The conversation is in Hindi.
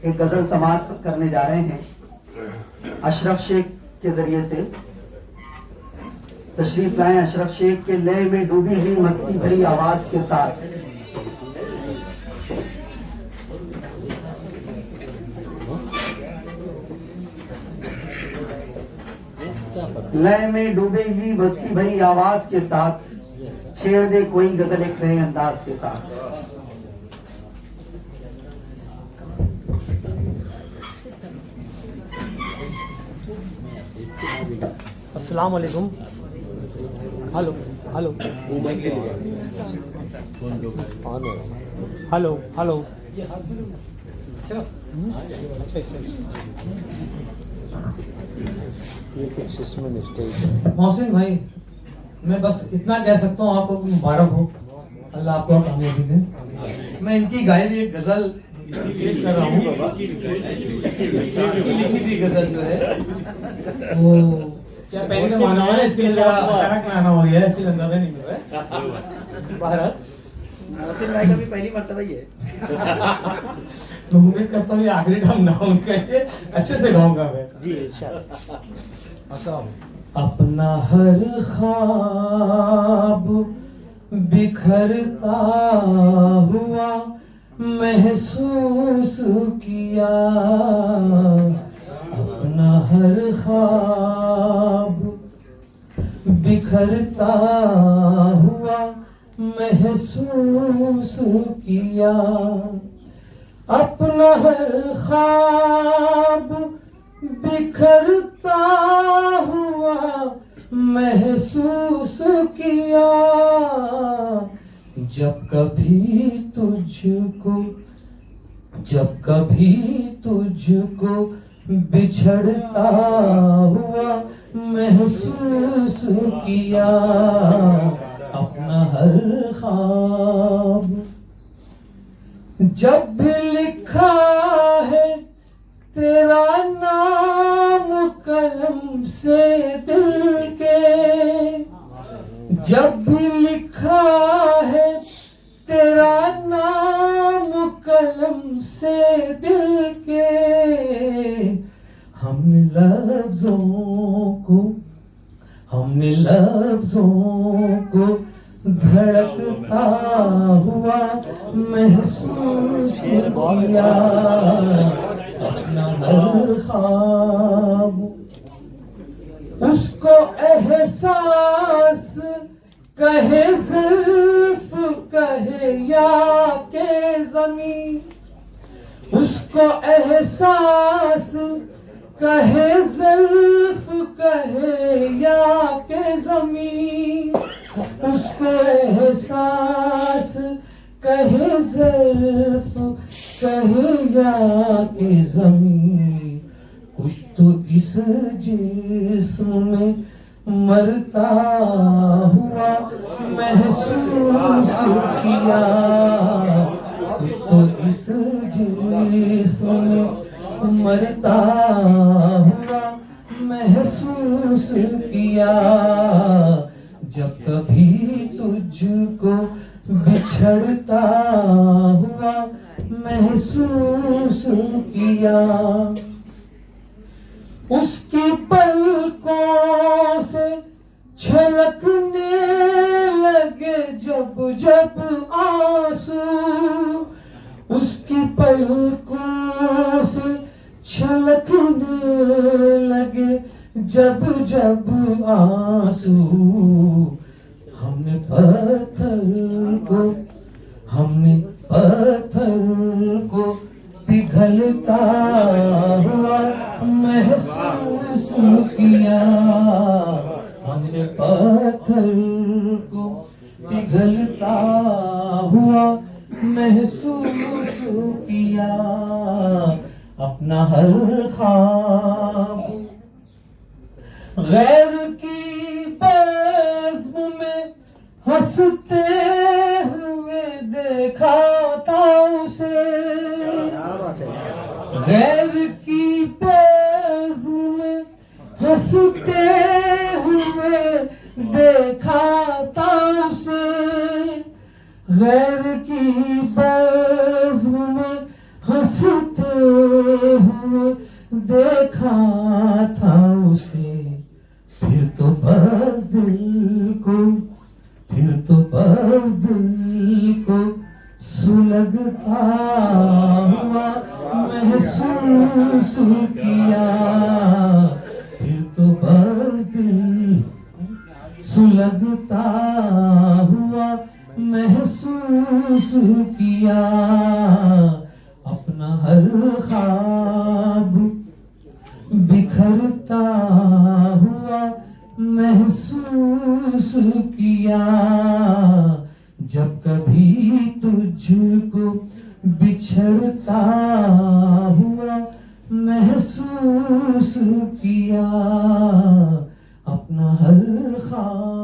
एक गजल समाप्त करने जा रहे हैं अशरफ शेख के जरिए से। तशरीफ लाएं अशरफ शेख के लय में डूबी हुई मस्ती भरी आवाज के साथ। लय में डूबी हुई मस्ती भरी आवाज के साथ छेड़ दे कोई गजल एक नए अंदाज के साथ। अस्सलाम वालेकुम। Hello hello hello hello. अच्छा ये कुछ इसमें मिस्टेक है। मोहसिन भाई, मैं बस इतना कह सकता हूँ, आपको मुबारक हो, अल्लाह आपको कामयाबी दे। मैं इनकी गाई हुई एक गजल पेश कर रहा हूँ। लिखी थी गजल जो है वो क्या पहले का माना है, इसके लिए अचानक में आना हो गया है, इसलिए अंदाजा नहीं मिल रहा है। बहरहाल मोहसिन भाई का भी पहली मर्तबा ही है। तो उम्मीद करता हूँ ये आखिरी काम ना हो उनका, ये अच्छे से गाऊंगा मैं जी। अपना हर ख्वाब बिखरता हुआ महसूस किया, अपना हर ख्वाब बिखरता हुआ महसूस किया, अपना हर ख्वाब बिखरता हुआ महसूस किया, जब कभी तुझको बिछड़ता हुआ महसूस किया, अपना हर ख्वाब। जब भी लिखा है तेरा नाम कलम से दिल के, जब भी लिखा है तेरा नाम कलम से दिल के, हमने लफ्जों को धड़कता हुआ महसूस किया, अपना हर ख्वाब। उसको एहसास कहे सिर्फ कहे या के ज़मीं, उसको एहसास कहे सिर्फ कहे या के ज़मीं, उसको एहसास कहे सिर्फ कहे या के ज़मीं, कुछ तो इस जिस्म में मरता हुआ महसूस किया, कुछ तो इस जिस्म में मरता हुआ महसूस किया, जब कभी तुझको बिछड़ता हुआ महसूस किया, उसकी पलकों से छलकने लगे जब जब आंसू, उसकी पलकों से छलकने लगे जब जब आंसू, हमने पत्थर को पिघलता हुआ महसूस किया, हमने पत्थर को पिघलता हुआ महसूस किया, अपना हर ख्वाब। गैर की बज़्म में हंसते हुए देखा था उसे, गैर की बज़्म में हंसते हुए देखा था उसे, गैर की बज़्म में हंसते महसूस किया, फिर तो बस दिल सुलगता हुआ महसूस किया, अपना हर ख्वाब बिखरता हुआ महसूस किया, जब कभी तुझको बिछड़ता हुआ महसूस किया, अपना हर ख्वाब